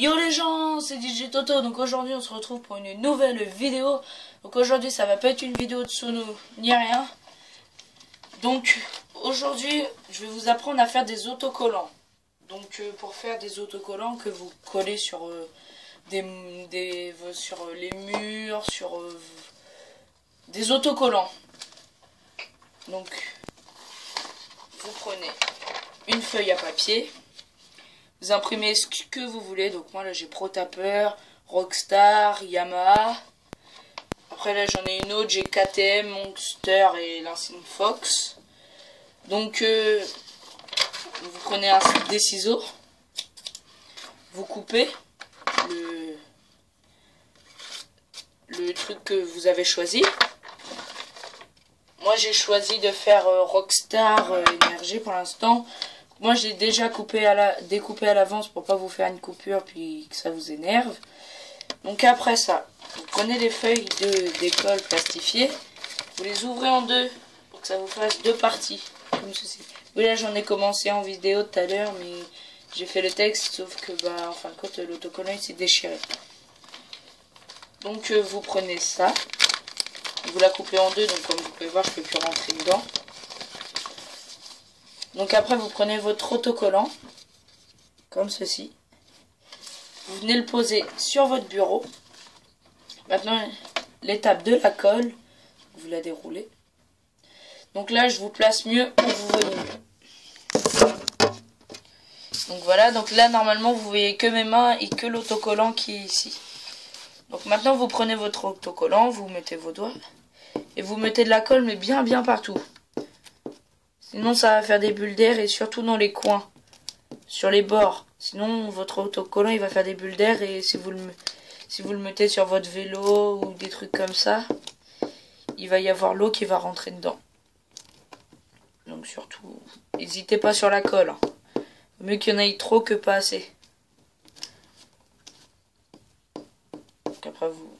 Yo les gens, c'est DJ Toto. Donc aujourd'hui on se retrouve pour une nouvelle vidéo. Donc aujourd'hui ça va pas être une vidéo de sono ni rien. Donc aujourd'hui je vais vous apprendre à faire des autocollants. Donc pour faire des autocollants que vous collez sur sur les murs, sur des autocollants. Donc vous prenez une feuille à papier. Vous imprimez ce que vous voulez. Donc moi là j'ai ProTapper, Rockstar, Yamaha. Après là j'en ai une autre, j'ai KTM, Monster et l'ancienne Fox. Donc vous prenez des ciseaux. Vous coupez le truc que vous avez choisi. Moi j'ai choisi de faire Rockstar Energy pour l'instant. Moi j'ai déjà découpé à l'avance pour pas vous faire une coupure puis que ça vous énerve. Donc après ça, vous prenez les feuilles d'école plastifiées, vous les ouvrez en deux pour que ça vous fasse deux parties, comme ceci. Oui, là j'en ai commencé en vidéo tout à l'heure, mais j'ai fait le texte, sauf que en fin de compte l'autocollant il s'est déchiré. Donc vous prenez ça, vous la coupez en deux, donc comme vous pouvez voir je peux plus rentrer dedans. Donc après vous prenez votre autocollant, comme ceci. Vous venez le poser sur votre bureau. Maintenant l'étape de la colle, vous la déroulez. Donc là je vous place mieux où vous voyez mieux. Donc voilà, donc là normalement vous voyez que mes mains et que l'autocollant qui est ici. Donc maintenant vous prenez votre autocollant, vous mettez vos doigts et vous mettez de la colle mais bien partout. Sinon ça va faire des bulles d'air et surtout dans les coins, sur les bords. Sinon votre autocollant il va faire des bulles d'air et si vous le mettez sur votre vélo ou des trucs comme ça, il va y avoir l'eau qui va rentrer dedans. Donc surtout, n'hésitez pas sur la colle. Mieux qu'il y en ait trop que pas assez. Donc après vous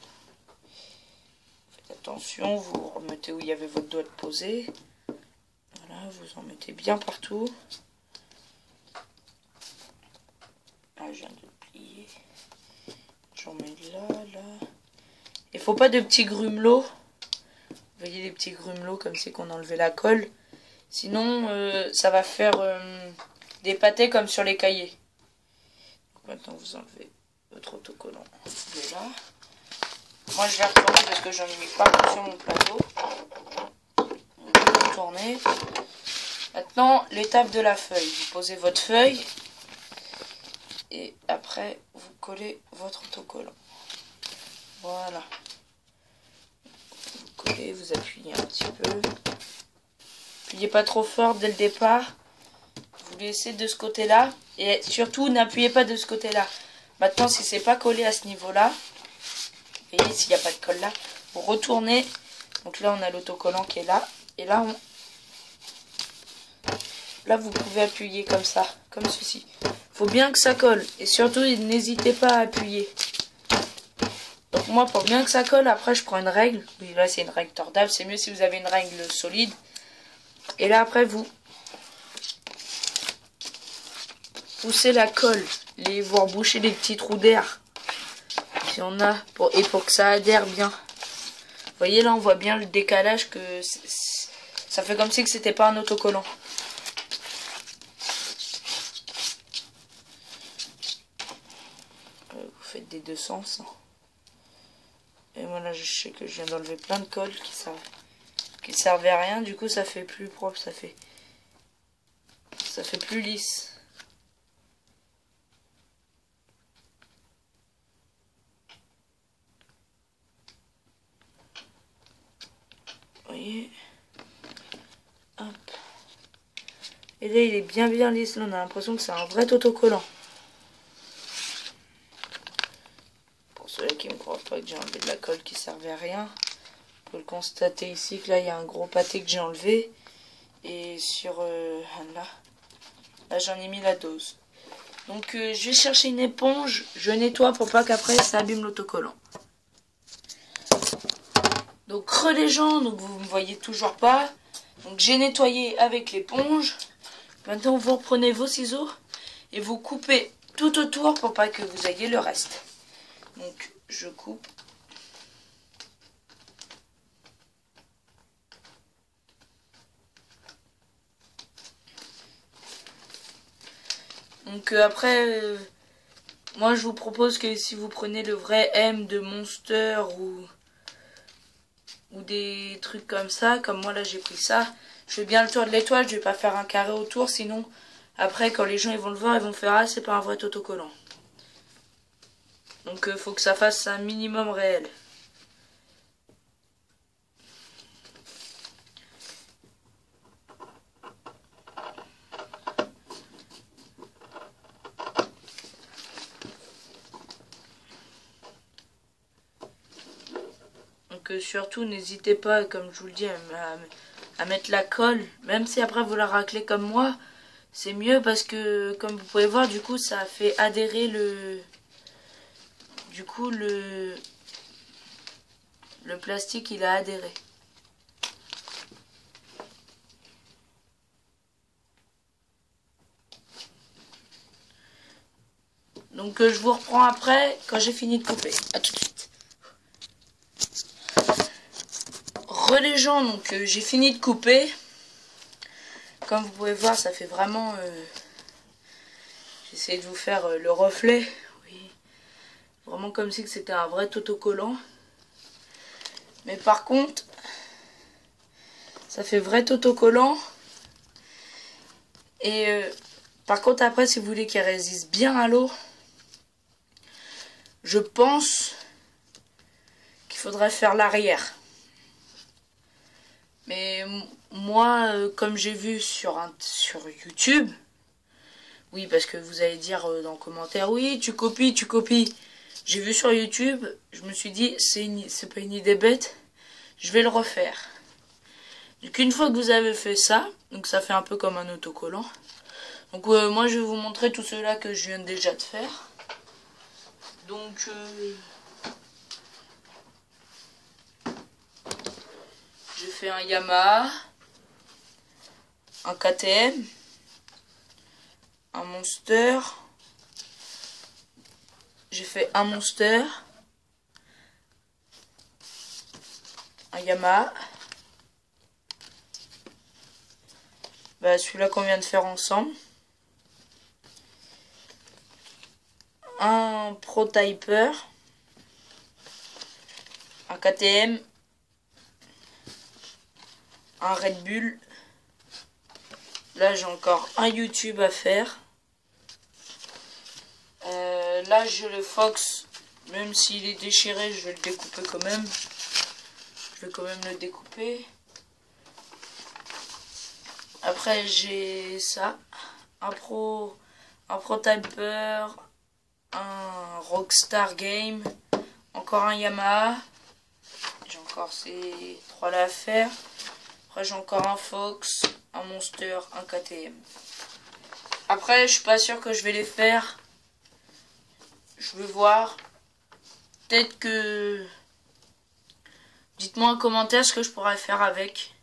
faites attention, vous remettez où il y avait votre doigt de poser. Voilà, vous en mettez bien partout. Là, je viens de le plier. J'en mets là. Il faut pas de petits grumelots. Vous voyez les petits grumelots comme c'est qu'on enlevait la colle. Sinon, ça va faire des pâtés comme sur les cahiers. Donc maintenant, vous enlevez votre autocollant de là. Moi, je vais retourner parce que j'en ai mis partout sur mon plateau. Vous retournez. Maintenant, l'étape de la feuille. Vous posez votre feuille. Et après, vous collez votre autocollant. Voilà. Vous collez, vous appuyez un petit peu. Appuyez pas trop fort dès le départ. Vous laissez de ce côté-là. Et surtout, n'appuyez pas de ce côté-là. Maintenant, si c'est pas collé à ce niveau-là, vous voyez, s'il n'y a pas de colle là, vous retournez. Donc là, on a l'autocollant qui est là. Et là, vous pouvez appuyer comme ça, comme ceci. Faut bien que ça colle. Et surtout, n'hésitez pas à appuyer. Donc moi, pour bien que ça colle, après, je prends une règle. Oui, là, c'est une règle tordable. C'est mieux si vous avez une règle solide. Et là, après, vous poussez la colle. Vous rebouchez les petits trous d'air. Si on a, pour que ça adhère bien. Vous voyez, là, on voit bien le décalage que ça fait comme si que c'était pas un autocollant. Vous faites des deux sens. Et voilà, je sais que je viens d'enlever plein de colle qui servait à rien. Du coup, ça fait plus propre, ça fait plus lisse. Vous voyez, hop. Et là, il est bien lisse. Là, on a l'impression que c'est un vrai autocollant. Pour ceux qui ne me croient pas que j'ai enlevé de la colle qui servait à rien, vous pouvez le constater ici que là, il y a un gros pâté que j'ai enlevé. Et sur là, j'en ai mis la dose. Donc, je vais chercher une éponge. Je nettoie pour pas qu'après, ça abîme l'autocollant. Donc les gens, donc vous ne me voyez toujours pas. Donc j'ai nettoyé avec l'éponge. Maintenant vous reprenez vos ciseaux et vous coupez tout autour pour pas que vous ayez le reste. Donc je coupe. Donc après, moi je vous propose que si vous prenez le vrai M de Monster ou des trucs comme ça, comme moi là j'ai pris ça, je fais bien le tour de l'étoile, je vais pas faire un carré autour, sinon après quand les gens ils vont le voir, ils vont faire ah c'est pas un vrai autocollant. Donc faut que ça fasse un minimum réel. Donc surtout n'hésitez pas, comme je vous le dis, à mettre la colle, même si après vous la raclez comme moi, c'est mieux parce que comme vous pouvez voir, du coup ça fait adhérer le plastique, il a adhéré. Donc je vous reprends après quand j'ai fini de couper. A tout de suite. Les gens, donc j'ai fini de couper. Comme vous pouvez voir, ça fait vraiment... J'essaie de vous faire le reflet. Oui. Vraiment comme si c'était un vrai autocollant. Mais par contre, ça fait vrai autocollant. Et par contre, après, si vous voulez qu'il résiste bien à l'eau, je pense qu'il faudrait faire l'arrière. Mais moi, comme j'ai vu sur YouTube, oui, parce que vous allez dire dans le commentaire, oui, tu copies. J'ai vu sur YouTube, je me suis dit, c'est pas une idée bête, je vais le refaire. Donc une fois que vous avez fait ça, donc ça fait un peu comme un autocollant. Donc moi, je vais vous montrer tout cela que je viens déjà de faire. Donc... j'ai fait un Yamaha, un KTM, un Monster, j'ai fait un Monster, un Yamaha, bah, celui-là qu'on vient de faire ensemble, un Protyper, un KTM, un Red Bull. Là j'ai encore un YouTube à faire. Là j'ai le Fox, même s'il est déchiré, je vais le découper quand même. Je vais quand même le découper. Après j'ai ça, un Protyper, un Rockstar Game, encore un Yamaha. J'ai encore ces trois là à faire. Après j'ai encore un Fox, un Monster, un KTM. Après je suis pas sûr que je vais les faire. Je vais voir. Peut-être que... Dites-moi en commentaire ce que je pourrais faire avec.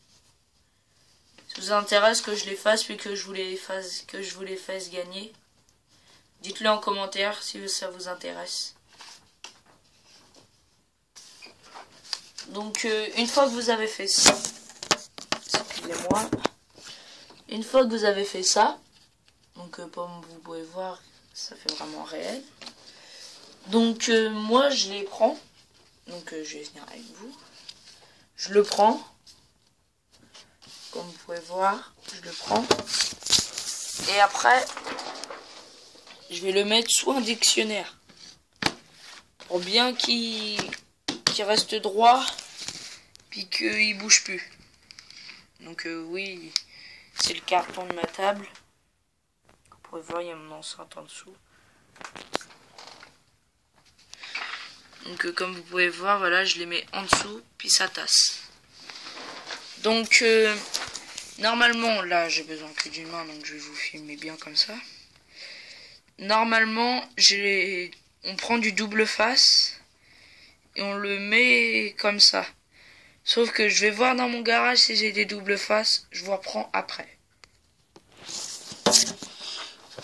Si ça vous intéresse que je les fasse puis que je vous les fasse gagner. Dites-le en commentaire si ça vous intéresse. Donc une fois que vous avez fait ça, excusez-moi, une fois que vous avez fait ça, donc comme vous pouvez voir, ça fait vraiment réel. Donc moi je les prends, donc je vais venir avec vous, je le prends, comme vous pouvez voir, je le prends, et après je vais le mettre sous un dictionnaire, pour bien qu'il reste droit, puis qu'il bouge plus. Donc oui, c'est le carton de ma table. Vous pouvez voir, il y a mon enceinte en dessous. Donc comme vous pouvez voir, voilà, je les mets en dessous, puis ça tasse. Donc normalement, là j'ai besoin que d'une main, donc je vais vous filmer bien comme ça. Normalement, on prend du double face et on le met comme ça. Sauf que je vais voir dans mon garage si j'ai des doubles faces, je vous reprends après.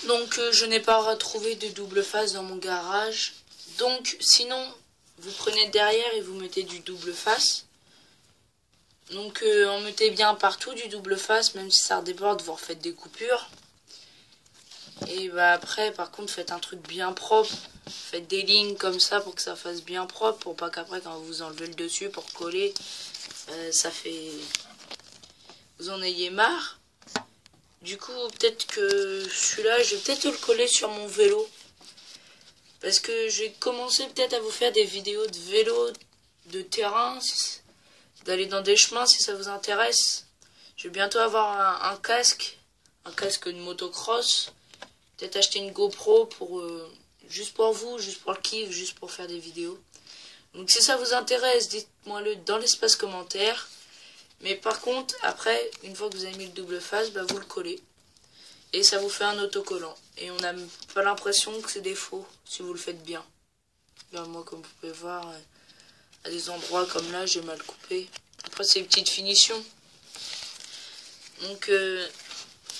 Donc je n'ai pas retrouvé de double face dans mon garage. Donc sinon vous prenez derrière et vous mettez du double face. Donc en mettez bien partout du double face, même si ça redéborde, vous refaites des coupures. Et bah après par contre faites un truc bien propre. Faites des lignes comme ça pour que ça fasse bien propre, pour pas qu'après quand vous enlevez le dessus pour coller, ça fait... vous en ayez marre. Du coup peut-être que celui-là je vais peut-être le coller sur mon vélo. Parce que je vais commencer peut-être à vous faire des vidéos de vélo, de terrain, d'aller dans des chemins si ça vous intéresse. Je vais bientôt avoir un casque de motocross. Peut-être acheter une GoPro pour juste pour vous, juste pour le kiff, juste pour faire des vidéos. Donc si ça vous intéresse, dites-moi-le dans l'espace commentaire. Mais par contre, après, une fois que vous avez mis le double face, bah, vous le collez. Et ça vous fait un autocollant. Et on n'a pas l'impression que c'est des faux, si vous le faites bien. Bien, moi, comme vous pouvez voir, à des endroits comme là, j'ai mal coupé. Après, c'est une petite finition. Donc,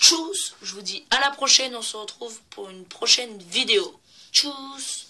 tchuss, je vous dis à la prochaine. On se retrouve pour une prochaine vidéo. Tchuss.